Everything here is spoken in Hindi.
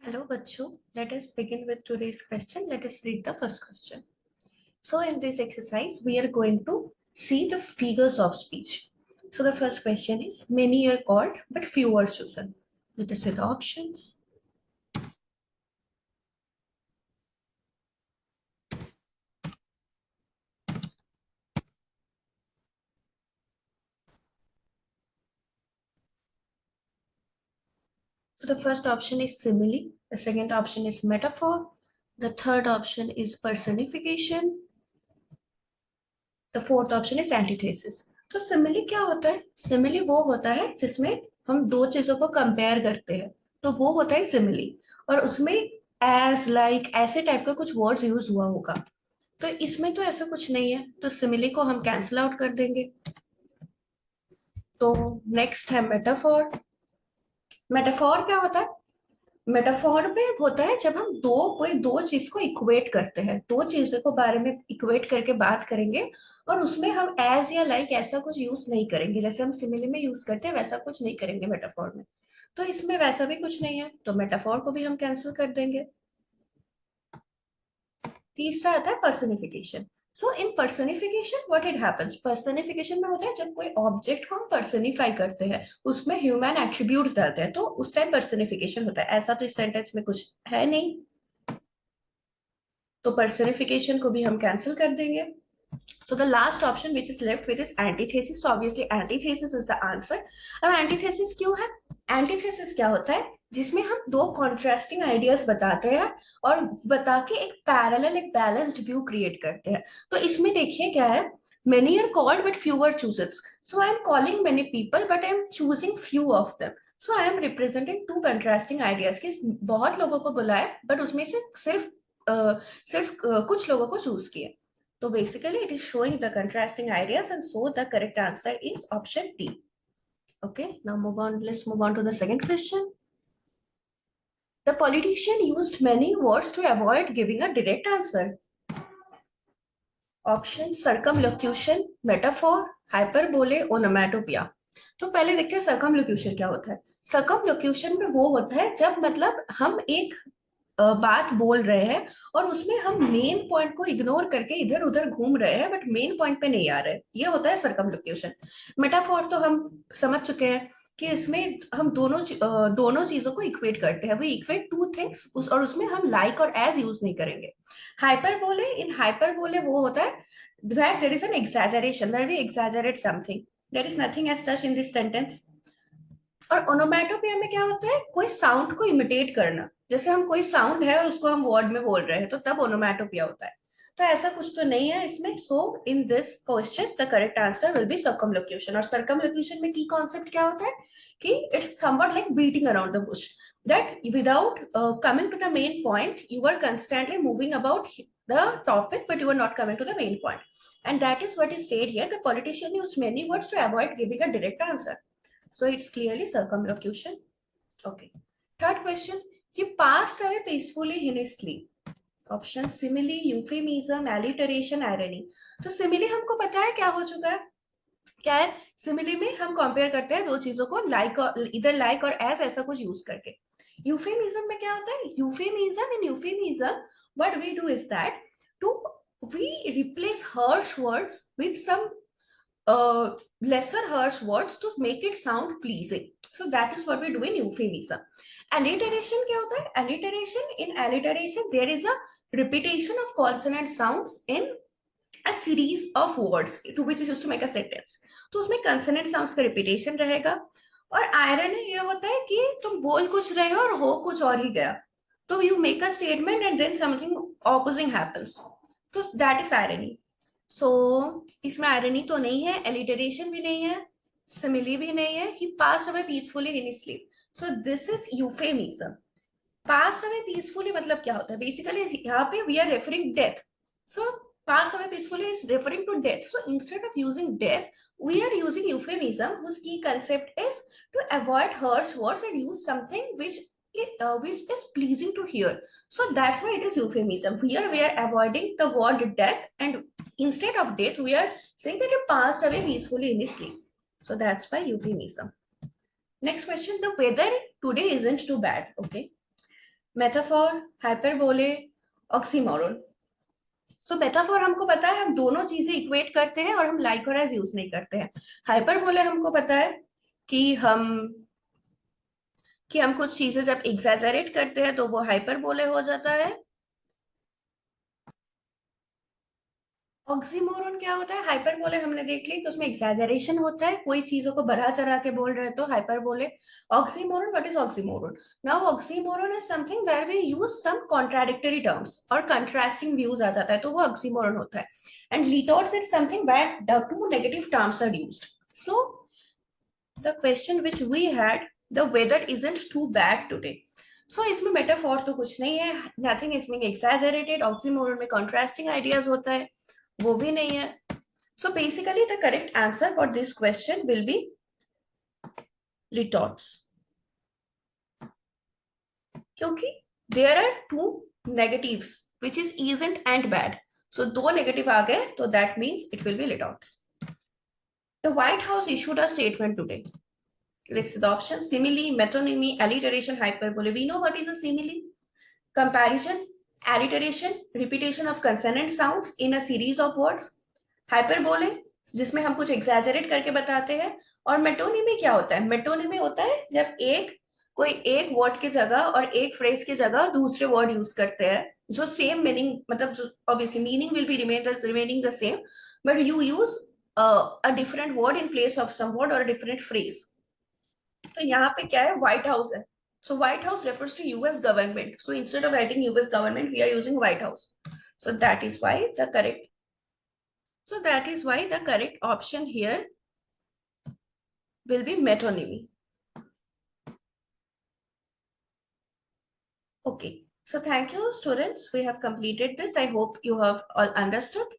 Hello, Bachu. Let us begin with today's question. Let us read the first question. So, in this exercise, we are going to see the figures of speech. So, the first question is many are called, but few are chosen. Let us see the options. So, the first option is simile, the second option is metaphor, the third option is personification, the fourth option is antithesis. तो सिमिली क्या होता है? सिमिली वो होता है जिसमें हम दो चीजों को कंपेयर करते हैं, तो वो होता है सिमिली। और उसमें एज लाइक ऐसे टाइप का कुछ वर्ड्स यूज हुआ होगा, तो इसमें तो ऐसा कुछ नहीं है, तो सिमिली को हम कैंसिल आउट कर देंगे। तो नेक्स्ट है मेटाफोर। मेटाफोर क्या होता है? मेटाफोर में होता है जब हम कोई दो चीज को इक्वेट करते हैं, दो चीजों को बारे में इक्वेट करके बात करेंगे, और उसमें हम एज या लाइक ऐसा कुछ यूज नहीं करेंगे, जैसे हम सिमिली में यूज करते हैं वैसा कुछ नहीं करेंगे मेटाफोर में। तो इसमें वैसा भी कुछ नहीं है, तो मेटाफोर को भी हम कैंसिल कर देंगे। तीसरा आता है personification. So in personification what it happens, personification में होता है जब कोई ऑब्जेक्ट को हम पर्सनिफाई करते हैं, उसमें ह्यूमन एट्रीब्यूट्स डालते हैं, तो उस टाइम पर्सनिफिकेशन होता है। ऐसा तो इस सेंटेंस में कुछ है नहीं, तो पर्सनिफिकेशन को भी हम कैंसिल कर देंगे। So the last option which is left with is antithesis. So obviously antithesis is the answer. अब antithesis क्यों है? Antithesis क्या होता है? जिसमें हम दो contrasting ideas बताते हैं और बता के एक parallel, एक balanced view create करते हैं। तो इसमें देखिए क्या है? Many are called but few are chosen. So I am calling many people but I am choosing few of them. So I am representing two contrasting ideas कि बहुत लोगों को बुलाए but उसमें से सिर्फ कुछ लोगों को चूज किया। So basically it is showing the contrasting ideas, and so the correct answer is option D. Okay, now move on. Let's move on to the second question. The politician used many words to avoid giving a direct answer. Option circumlocution, metaphor, hyperbole, onomatopoeia. तो पहले देखते हैं circumlocution क्या होता है। circumlocution में वो होता है जब मतलब हम एक बात बोल रहे हैं और उसमें हम मेन पॉइंट को इग्नोर करके इधर उधर घूम रहे हैं, बट मेन पॉइंट पे नहीं आ रहे, ये होता है सर्कमलोक्यूशन। मेटाफोर तो हम समझ चुके हैं कि इसमें हम दोनों चीजों को इक्वेट करते हैं, वी इक्वेट टू थिंग्स और उसमें हम लाइक और एज यूज नहीं करेंगे। हाइपरबोले, इन हाइपरबोले वो होता है that there is an exaggeration, where we exaggerate something, there is nothing as such in this sentence। और ओनोमैटोपोइया में क्या होता है? कोई साउंड को इमिटेट करना, जैसे हम कोई साउंड है और उसको हम वर्ड में बोल रहे हैं, तो तब ओनोमैटोपोइया होता है। तो ऐसा कुछ तो नहीं है इसमें। So in this question the correct answer will be circumlocution. और सर्कमलोक्यूशन में की कॉन्सेप्ट क्या होता है कि it's something like beating around the bush, that without coming to the main point, you are constantly moving about the topic but you are not coming to the main point, and that is what is said here. The politician used many words to avoid giving a direct answer. So it's clearly circumlocution. Okay. Third question. He passed away peacefully in his sleep. Option simile, euphemism, alliteration, irony. तो सिमिली हमको पता है क्या हो चुका है, क्या है? सिमिली में हम कंपेयर करते हैं दो चीजों को, लाइक और इधर लाइक और एज ऐसा कुछ यूज करके। यूफेमिज्म में क्या होता है? Euphemism what we do is that to we replace harsh words with some lesser harsh words to make it sound pleasing. So that is what we do in euphemism. Alliteration क्या होता है? Alliteration, in alliteration there is a repetition of consonant sounds in a series of words to which is used to make a sentence. तो उसमें consonant sounds का repetition रहेगा। और irony ये होता है कि तुम बोल कुछ रहे हो और हो कुछ और ही गया, तो you make a statement and then something opposing happens, तो that is irony. सो इसमें आयरनी तो नहीं है, एलिटरेशन भी नहीं है, सिमिली भी नहीं है। He passed away peacefully in his sleep. So this is euphemism. Passed away peacefully मतलब क्या होता है? बेसिकली यहाँ पे we are referring death. So passed away peacefully is referring to death. So instead of using death we are using euphemism whose key concept is to avoid harsh words and use something which is pleasing to hear. So that's why it is euphemism. Here we are avoiding the word death, and instead of death we are saying that he passed away peacefully in his sleep. So that's why euphemism. Next question. The weather today isn't too bad. Okay, metaphor, hyperbole, oxymoron. So metaphor हमको पता है, हम दोनों चीजें इक्वेट करते हैं और हम लाइक और एज यूज नहीं करते हैं। हाइपरबोले हमको पता है कि हम कुछ चीजें जब एग्जैजरेट करते हैं तो वो हाइपरबोले हो जाता है। ऑक्सीमोरन क्या होता है? हाइपरबोले हमने देख ली कि उसमें एक्सैजरेशन होता है, कोई चीजों को बढ़ा चढ़ा के बोल रहे तो hyperbole. Oxymoron, what is oxymoron? Now oxymoron is something where we use some contradictory terms और कंट्रास्टिंग व्यूज आ जाता है, तो वो ऑक्सीमोरन होता है। And litotes is something where the two negative terms are used. So the question which we had, the weather isn't too bad today. सो इसमें मेटाफोर तो कुछ नहीं है, nothing is being exaggerated. Oxymoron में कॉन्ट्रास्टिंग आइडियाज होता है, वो भी नहीं है। So basically, the correct answer for this question will be litorts. क्योंकि there are two negatives, which is isn't and bad. So दो negative आ गए, तो that means it will be litorts. The White House issued a statement today. This is the option: simile, metonymy, alliteration, hyperbole. We know what is a simile: comparison, alliteration, repetition of consonant sounds in a series of words. Hyperbole, जिसमें हम कुछ exaggerate करके बताते हैं। और मेटोनिमी क्या होता है? मेटोनिमी होता है जब कोई एक वर्ड की जगह और एक फ्रेज की जगह दूसरे वर्ड यूज करते हैं, जो सेम मीनिंग, मतलब जो obviously meaning will be remaining the same, but you use a different word in place of some word और डिफरेंट फ्रेज। तो यहाँ पे क्या है? व्हाइट हाउस है। So White House refers to US government. So instead of writing US government, we are using White House. So that is why the correct. So that is why the correct option here will be metonymy. Okay. So thank you, students. We have completed this. I hope you have all understood.